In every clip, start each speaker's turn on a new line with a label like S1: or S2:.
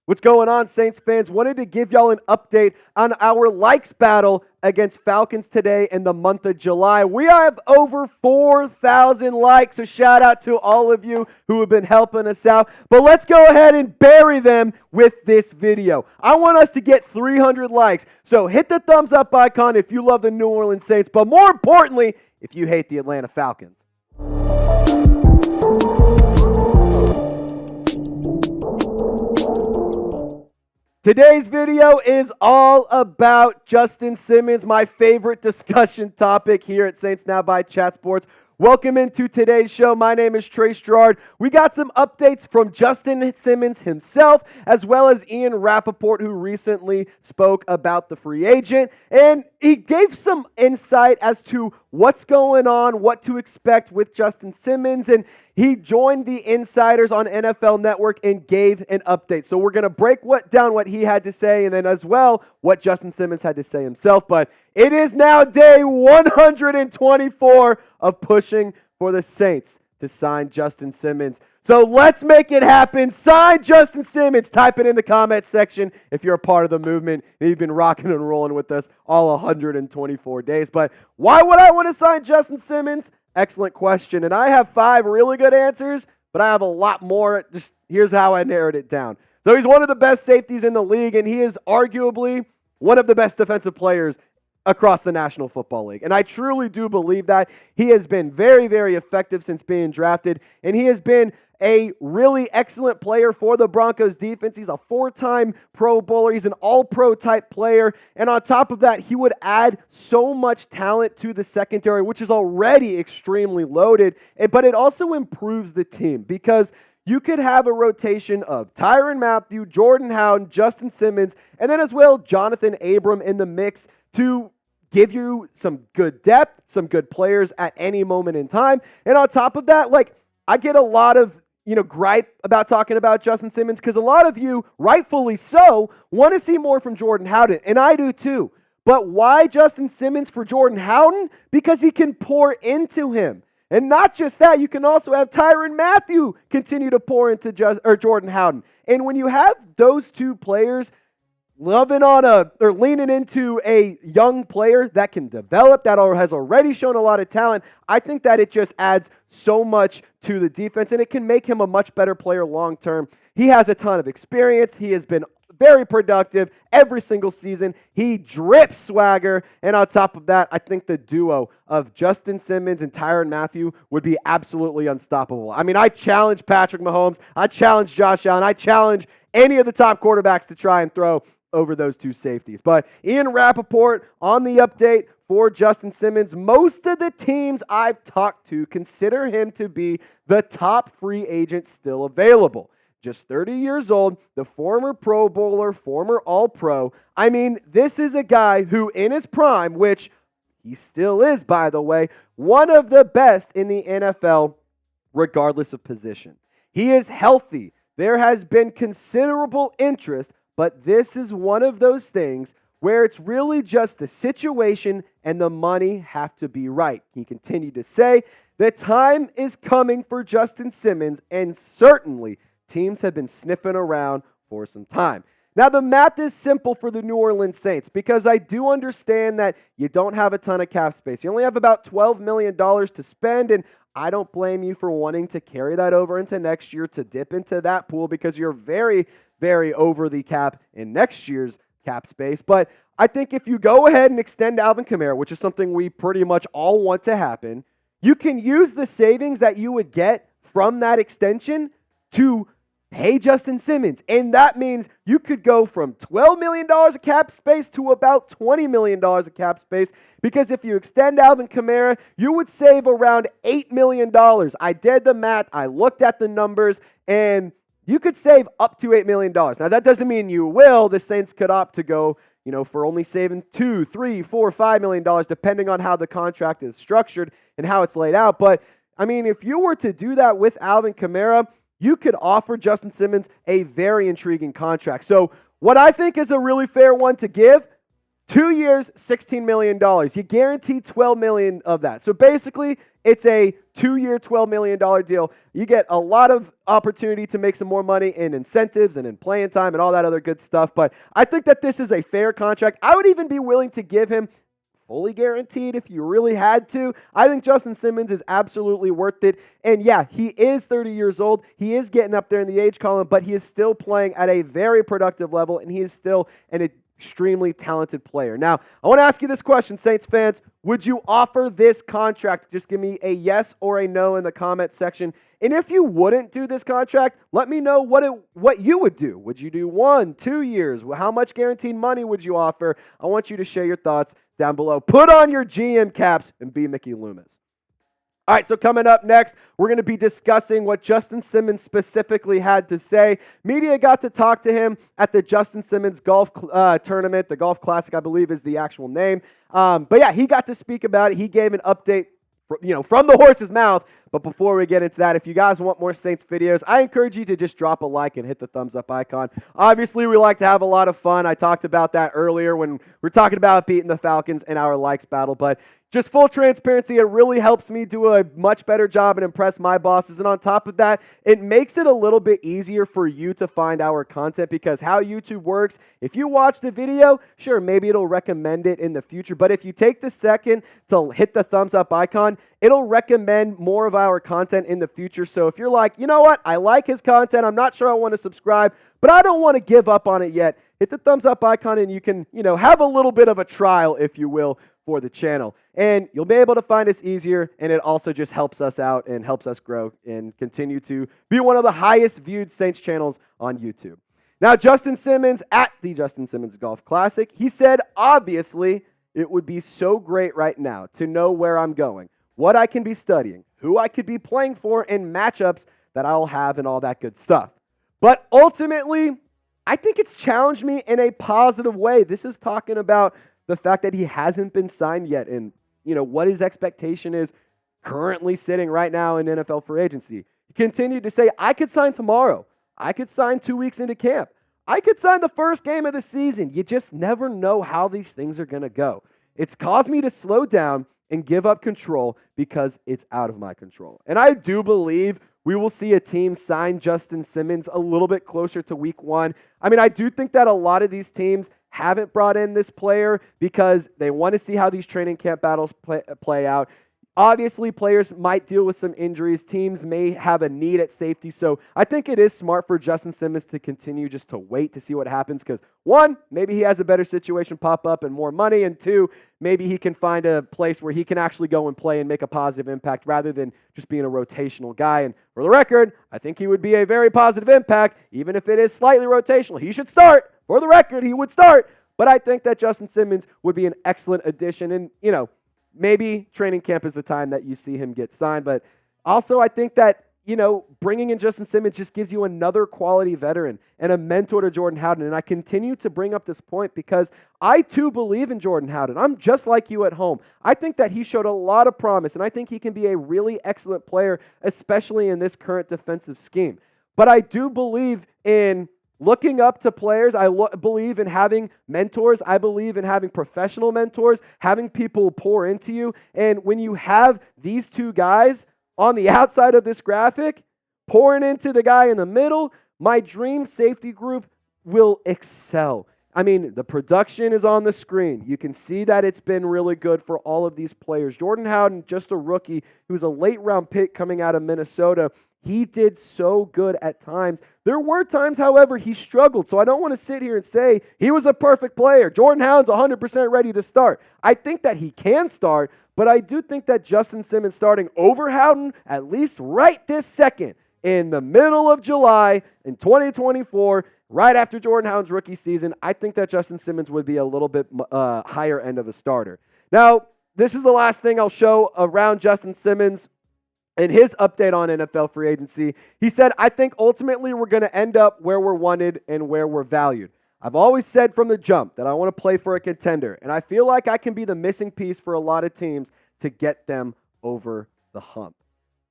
S1: What's going on, Saints fans? Wanted to give y'all an update on our likes battle against Falcons Today in the month of July. We have over 4,000 likes, so shout out to all of you who have been helping us out. But let's go ahead and bury them with this video. I want us to get 300 likes, so hit the thumbs up icon if you love the New Orleans Saints, but more importantly, if you hate the Atlanta Falcons. Today's video is all about Justin Simmons, my favorite discussion topic here at Saints Now by Chat Sports. Welcome into today's show. My name is Girouard. We got some updates from Justin Simmons himself, as well as Ian Rapoport, who recently spoke about the free agent. And he gave some insight as to what's going on, what to expect with Justin Simmons. And he joined the insiders on NFL Network and gave an update. So we're going to break down what he had to say, and then as well what Justin Simmons had to say himself. But it is now day 124 of pushing for the Saints to sign Justin Simmons. So let's make it happen. Sign Justin Simmons. Type it in the comment section if you're a part of the movement and you've been rocking and rolling with us all 124 days. But why would I want to sign Justin Simmons? Excellent question. And I have 5 really good answers, but I have a lot more. Just here's how I narrowed it down. So he's one of the best safeties in the league, and he is arguably one of the best defensive players across the National Football League. And I truly do believe that. He has been very, very effective since being drafted, and he has been a really excellent player for the Broncos defense. He's a 4-time Pro Bowler. He's an all-pro type player. And on top of that, he would add so much talent to the secondary, which is already extremely loaded. But it also improves the team because you could have a rotation of Tyrann Mathieu, Jordan Howden, Justin Simmons, and then as well Jonathan Abram in the mix to give you some good depth, some good players at any moment in time. And on top of that, I get a lot of gripe about talking about Justin Simmons because a lot of you, rightfully so, want to see more from Jordan Howden, and I do too. But why Justin Simmons for Jordan Howden? Because he can pour into him. And not just that, you can also have Tyrann Mathieu continue to pour into Jordan Howden. And when you have those two players leaning into a young player that can develop, that has already shown a lot of talent, I think that it just adds so much to the defense, and it can make him a much better player long term. He has a ton of experience. He has been very productive every single season. He drips swagger, and on top of that, I think the duo of Justin Simmons and Tyrann Mathieu would be absolutely unstoppable. I mean, I challenge Patrick Mahomes. I challenge Josh Allen. I challenge any of the top quarterbacks to try and throw over those two safeties. But Ian Rapoport on the update for Justin Simmons. Most of the teams I've talked to consider him to be the top free agent still available. Just 30 years old, the former Pro Bowler, former All-Pro. I mean, this is a guy who in his prime, which he still is, by the way, one of the best in the NFL, regardless of position. He is healthy. There has been considerable interest, but this is one of those things where it's really just the situation and the money have to be right. He continued to say, the time is coming for Justin Simmons, and certainly teams have been sniffing around for some time. Now, the math is simple for the New Orleans Saints because I do understand that you don't have a ton of cap space. You only have about $12 million to spend, and I don't blame you for wanting to carry that over into next year to dip into that pool because you're very, very over the cap in next year's cap space. But I think if you go ahead and extend Alvin Kamara, which is something we pretty much all want to happen, you can use the savings that you would get from that extension to pay Justin Simmons. And that means you could go from $12 million of cap space to about $20 million of cap space, because if you extend Alvin Kamara, you would save around $8 million. I did the math. I looked at the numbers, and you could save up to $8 million. Now, that doesn't mean you will. The Saints could opt to go, for only saving $2, $3, $4, $5 million, depending on how the contract is structured and how it's laid out. But, I mean, if you were to do that with Alvin Kamara, you could offer Justin Simmons a very intriguing contract. So what I think is a really fair one to give, 2 years, $16 million. You guarantee $12 million of that. So basically, It's a 2-year, $12 million deal. You get a lot of opportunity to make some more money in incentives and in playing time and all that other good stuff. But I think that this is a fair contract. I would even be willing to give him fully guaranteed if you really had to. I think Justin Simmons is absolutely worth it. And yeah, he is 30 years old. He is getting up there in the age column, but he is still playing at a very productive level, and he is still an extremely talented player. Now, I want to ask you this question, Saints fans. Would you offer this contract? Just give me a yes or a no in the comment section. And if you wouldn't do this contract, let me know what you would do. Would you do 1, 2 years? How much guaranteed money would you offer? I want you to share your thoughts down below. Put on your GM caps and be Mickey Loomis. All right, so coming up next, we're going to be discussing what Justin Simmons specifically had to say. Media got to talk to him at the Justin Simmons Golf Tournament. The Golf Classic, I believe, is the actual name. But yeah, he got to speak about it. He gave an update from the horse's mouth. But before we get into that, if you guys want more Saints videos, I encourage you to just drop a like and hit the thumbs up icon. Obviously, we like to have a lot of fun. I talked about that earlier when we're talking about beating the Falcons in our likes battle. But just full transparency, it really helps me do a much better job and impress my bosses. And on top of that, it makes it a little bit easier for you to find our content, because how YouTube works, if you watch the video, sure, maybe it'll recommend it in the future. But if you take the second to hit the thumbs up icon, it'll recommend more of our content in the future. So if you're like, you know what, I like his content, I'm not sure I want to subscribe, but I don't want to give up on it yet, hit the thumbs up icon and you can, have a little bit of a trial, if you will, for the channel. And you'll be able to find us easier, and it also just helps us out and helps us grow and continue to be one of the highest viewed Saints channels on YouTube. Now, Justin Simmons at the Justin Simmons Golf Classic, he said, obviously, it would be so great right now to know where I'm going, what I can be studying, who I could be playing for, and matchups that I'll have and all that good stuff. But ultimately, I think it's challenged me in a positive way. This is talking about the fact that he hasn't been signed yet and, what his expectation is currently sitting right now in NFL free agency. He continued to say, I could sign tomorrow. I could sign 2 weeks into camp. I could sign the first game of the season. You just never know how these things are going to go. It's caused me to slow down and give up control because it's out of my control. And I do believe we will see a team sign Justin Simmons a little bit closer to week 1. I mean, I do think that a lot of these teams haven't brought in this player because they want to see how these training camp battles play out. Obviously, players might deal with some injuries. Teams may have a need at safety. So I think it is smart for Justin Simmons to continue just to wait to see what happens because, 1, maybe he has a better situation pop up and more money, and 2, maybe he can find a place where he can actually go and play and make a positive impact rather than just being a rotational guy. And for the record, I think he would be a very positive impact, even if it is slightly rotational. He should start. For the record, he would start. But I think that Justin Simmons would be an excellent addition. And, maybe training camp is the time that you see him get signed. But also I think that, bringing in Justin Simmons just gives you another quality veteran and a mentor to Jordan Howden. And I continue to bring up this point because I too believe in Jordan Howden. I'm just like you at home. I think that he showed a lot of promise, and I think he can be a really excellent player, especially in this current defensive scheme. But I do believe in looking up to players. I believe in having mentors. I believe in having professional mentors, having people pour into you. And when you have these two guys on the outside of this graphic pouring into the guy in the middle, my dream safety group will excel. I mean, the production is on the screen. You can see that it's been really good for all of these players. Jordan Howden, just a rookie, who's a late-round pick coming out of Minnesota. He did so good at times. There were times, however, he struggled. So I don't want to sit here and say he was a perfect player. Jordan Howden's 100% ready to start. I think that he can start, but I do think that Justin Simmons starting over Howden, at least right this second, in the middle of July in 2024, right after Jordan Howden's rookie season, I think that Justin Simmons would be a little bit higher end of a starter. Now, this is the last thing I'll show around Justin Simmons. In his update on NFL free agency, he said, I think ultimately we're going to end up where we're wanted and where we're valued. I've always said from the jump that I want to play for a contender, and I feel like I can be the missing piece for a lot of teams to get them over the hump.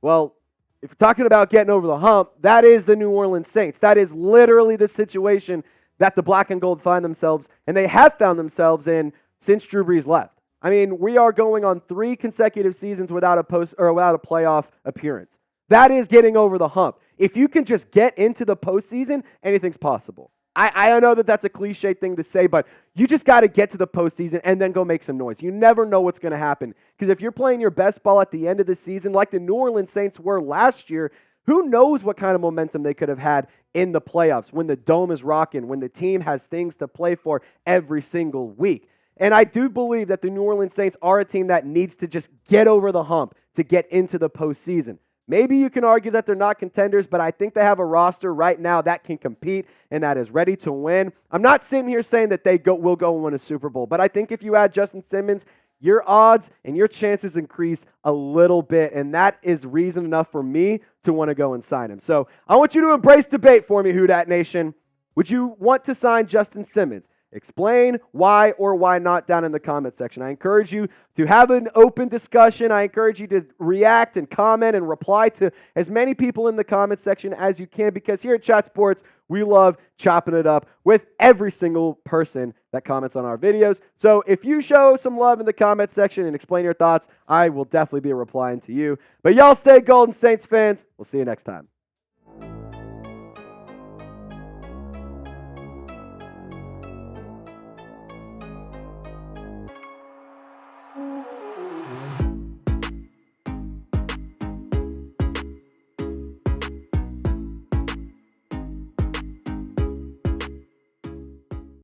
S1: Well, if you're talking about getting over the hump, that is the New Orleans Saints. That is literally the situation that the black and gold find themselves, and they have found themselves in since Drew Brees left. I mean, we are going on 3 consecutive seasons without a playoff appearance. That is getting over the hump. If you can just get into the postseason, anything's possible. I know that that's a cliche thing to say, but you just got to get to the postseason and then go make some noise. You never know what's going to happen. Because if you're playing your best ball at the end of the season, like the New Orleans Saints were last year, who knows what kind of momentum they could have had in the playoffs when the dome is rocking, when the team has things to play for every single week. And I do believe that the New Orleans Saints are a team that needs to just get over the hump to get into the postseason. Maybe you can argue that they're not contenders, but I think they have a roster right now that can compete and that is ready to win. I'm not sitting here saying that will go and win a Super Bowl, but I think if you add Justin Simmons, your odds and your chances increase a little bit, and that is reason enough for me to want to go and sign him. So I want you to embrace debate for me, Who Dat Nation. Would you want to sign Justin Simmons? Explain why or why not down in the comment section. I encourage you to have an open discussion. I encourage you to react and comment and reply to as many people in the comment section as you can, because here at Chat Sports, we love chopping it up with every single person that comments on our videos. So if you show some love in the comment section and explain your thoughts, I will definitely be replying to you. But y'all stay Golden Saints fans. We'll see you next time.